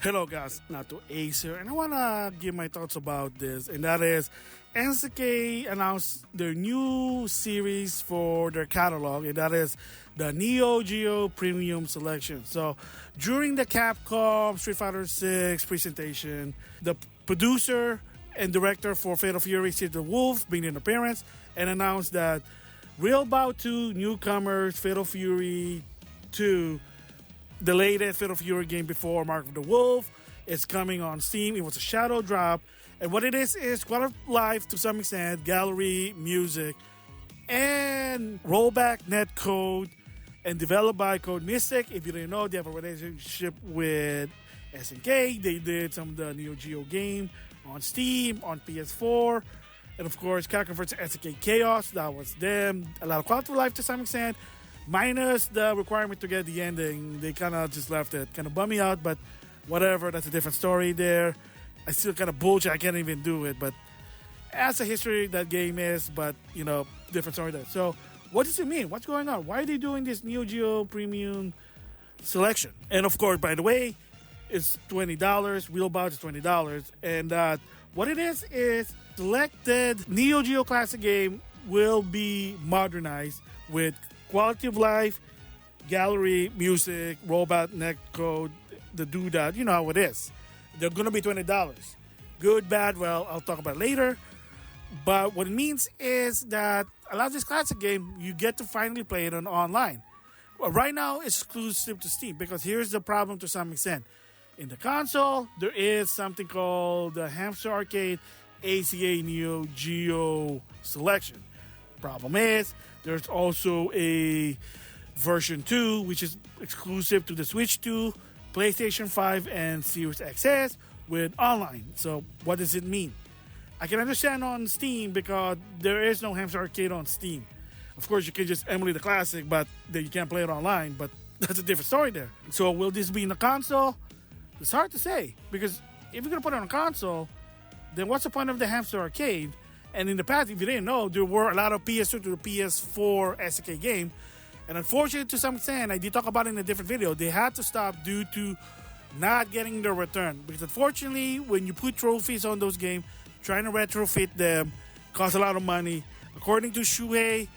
Hello guys, NautoAis here, and I want to give my thoughts about this, and that is NCK announced their new series for their catalog, and that is the NEOGEO Premium Selection. So during the Capcom Street Fighter 6 presentation, the producer and director for Fatal Fury, Sid the Wolf, made an appearance and announced that Real Bout 2 newcomers Fatal Fury 2, the latest Fatal Fury game before Mark of the Wolf, is coming on Steam. It was a shadow drop, and what it is quality of life to some extent, gallery, music, and rollback netcode, and developed by Code Mystic. If you didn't know, they have a relationship with SNK. They did some of the NeoGeo game on Steam, on PS4, and of course, character versus SNK Chaos. That was them. A lot of quality of life to some extent, minus the requirement to get the ending. They kind of just left it. Kind of bummed me out, but whatever. That's a different story there. I still kind of bullshit. I can't even do it, but as a history that game is, but different story there. So what does it mean? What's going on? Why are they doing this NeoGeo Premium Selection? And of course, by the way, it's $20. Real Bout is $20. And what it is selected NeoGeo Classic game will be modernized with quality of life, gallery, music, rollback netcode, the doodad. You know how it is. They're going to be $20. Good, bad, well, I'll talk about it later. But what it means is that a lot of this classic game, you get to finally play it on online. Well, right now, it's exclusive to Steam, because here's the problem to some extent. In the console, there is something called the Hamster Arcade ACA Neo Geo Selection. Problem is, there's also a version 2, which is exclusive to the Switch 2, PlayStation 5, and Series XS with online. So what does it mean? I can understand on Steam because there is no Hamster Arcade on Steam. Of course, you can just emulate the classic, but then you can't play it online. But that's a different story there. So will this be in the console? It's hard to say, because if you're going to put it on a console, then what's the point of the Hamster Arcade? And in the past, if you didn't know, there were a lot of PS2 to the PS4 SNK game. And unfortunately, to some extent, I did talk about it in a different video, they had to stop due to not getting the return. Because unfortunately, when you put trophies on those games, trying to retrofit them costs a lot of money. According to Shuhei,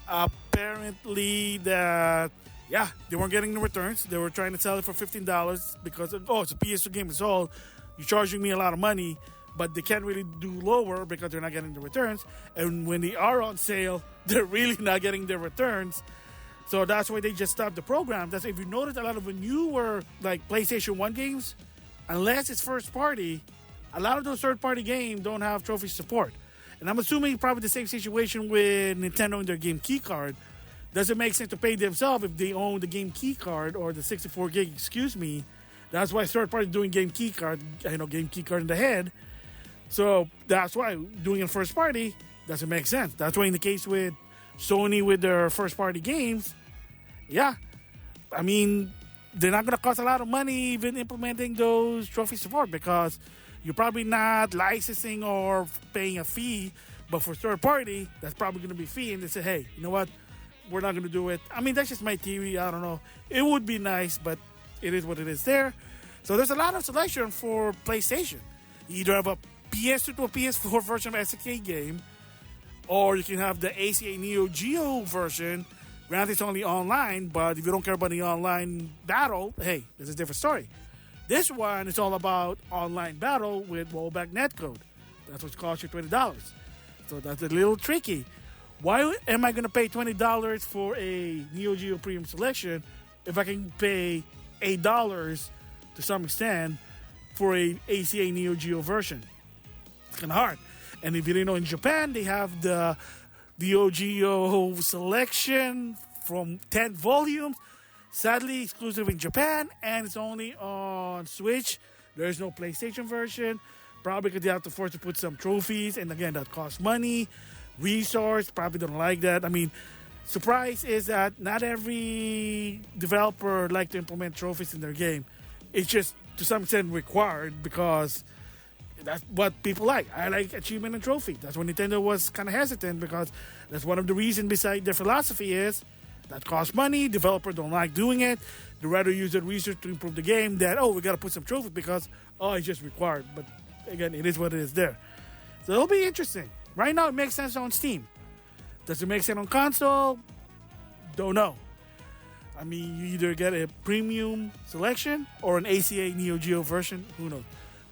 apparently they weren't getting the returns. They were trying to sell it for $15 because, it's a PS2 game, it's all. You're charging me a lot of money, but they can't really do lower because they're not getting the returns. And when they are on sale, they're really not getting the returns. So that's why they just stopped the program. That's if you notice, a lot of the newer like PlayStation 1 games, unless it's first party, a lot of those third party games don't have trophy support. And I'm assuming probably the same situation with Nintendo and their game key card. Doesn't make sense to pay themselves if they own the game key card or the 64 gig, That's why third party doing game key card, game key card in the head. So that's why doing it first party doesn't make sense. That's why in the case with Sony with their first party games, they're not going to cost a lot of money even implementing those trophy support, because you're probably not licensing or paying a fee. But for third party, that's probably going to be a fee. And they say, hey, you know what? We're not going to do it. That's just my theory. I don't know. It would be nice, but it is what it is there. So there's a lot of selection for PlayStation. You either have a PS2 to a PS4 version of SNK game, or you can have the ACA Neo Geo version. Granted, it's only online, but if you don't care about the online battle, hey, this is a different story. This one is all about online battle with rollback netcode. That's what costs you $20. So that's a little tricky. Why am I going to pay $20 for a NeoGeo Premium Selection if I can pay $8 to some extent for a ACA Neo Geo version? It's kind of hard. And if you didn't know, in Japan, they have the NeoGeo Selection from 10 volumes. Sadly, exclusive in Japan, and it's only on Switch. There's no PlayStation version. Probably because they have to force to put some trophies, and again, that costs money. Resource, probably don't like that. Surprise is that not every developer like to implement trophies in their game. It's just to some extent required because that's what people like. I like achievement and trophy. That's when Nintendo was kind of hesitant, because that's one of the reasons beside their philosophy is That costs money. Developers don't like doing it. They rather use the research to improve the game than, we got to put some trophies because, it's just required. But again, it is what it is there. So it'll be interesting. Right now, it makes sense on Steam. Does it make sense on console? Don't know. I mean, you either get a premium selection or an ACA NEOGEO version. Who knows?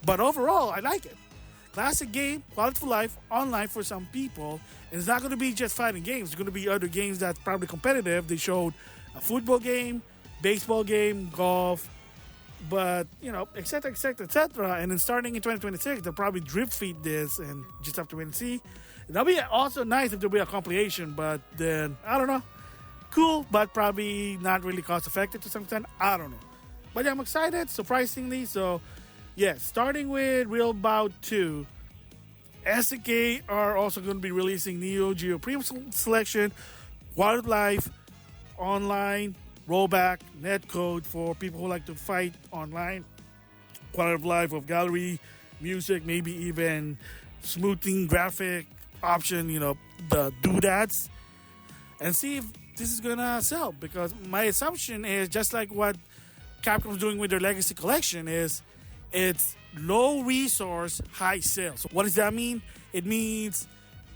But overall, I like it. Classic game, quality of life, online for some people. And it's not going to be just fighting games. It's going to be other games that's probably competitive. They showed a football game, baseball game, golf, but, et cetera, et cetera, et cetera. And then starting in 2026, they'll probably drip feed this and just have to wait and see. That'll be also nice if there'll be a compilation, but then, I don't know. Cool, but probably not really cost effective to some extent. I don't know. But yeah, I'm excited, surprisingly. So, yeah, starting with Real Bout 2, SNK are also going to be releasing NEOGEO Premium Selection, Wildlife, Online, Rollback, Netcode for people who like to fight online. Quality of life of gallery, music, maybe even smoothing graphic option, the doodads. And see if this is going to sell. Because my assumption is just like what Capcom's doing with their Legacy Collection is it's low resource, high sales. So what does that mean? It means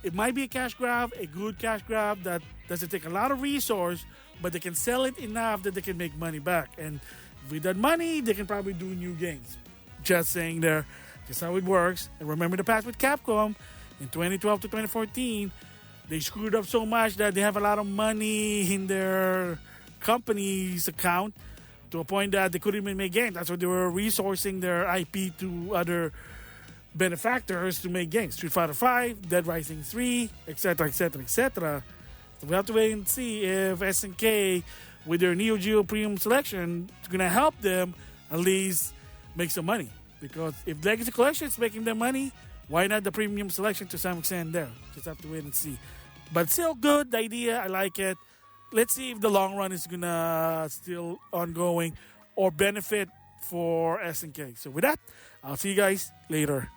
it might be a cash grab, a good cash grab that doesn't take a lot of resource, but they can sell it enough that they can make money back. And with that money, they can probably do new games. Just saying there, that's how it works. And remember the past with Capcom in 2012 to 2014, they screwed up so much that they have a lot of money in their company's account to a point that they couldn't even make games. That's why they were resourcing their IP to other benefactors to make games. Street Fighter V, Dead Rising 3, etc., etc., etc. So we have to wait and see if SNK, with their NEOGEO Premium Selection, is going to help them at least make some money. Because if Legacy Collection is making them money, why not the Premium Selection to some extent there? Just have to wait and see. But still good, the idea, I like it. Let's see if the long run is going to still ongoing or benefit for SNK. So with that, I'll see you guys later.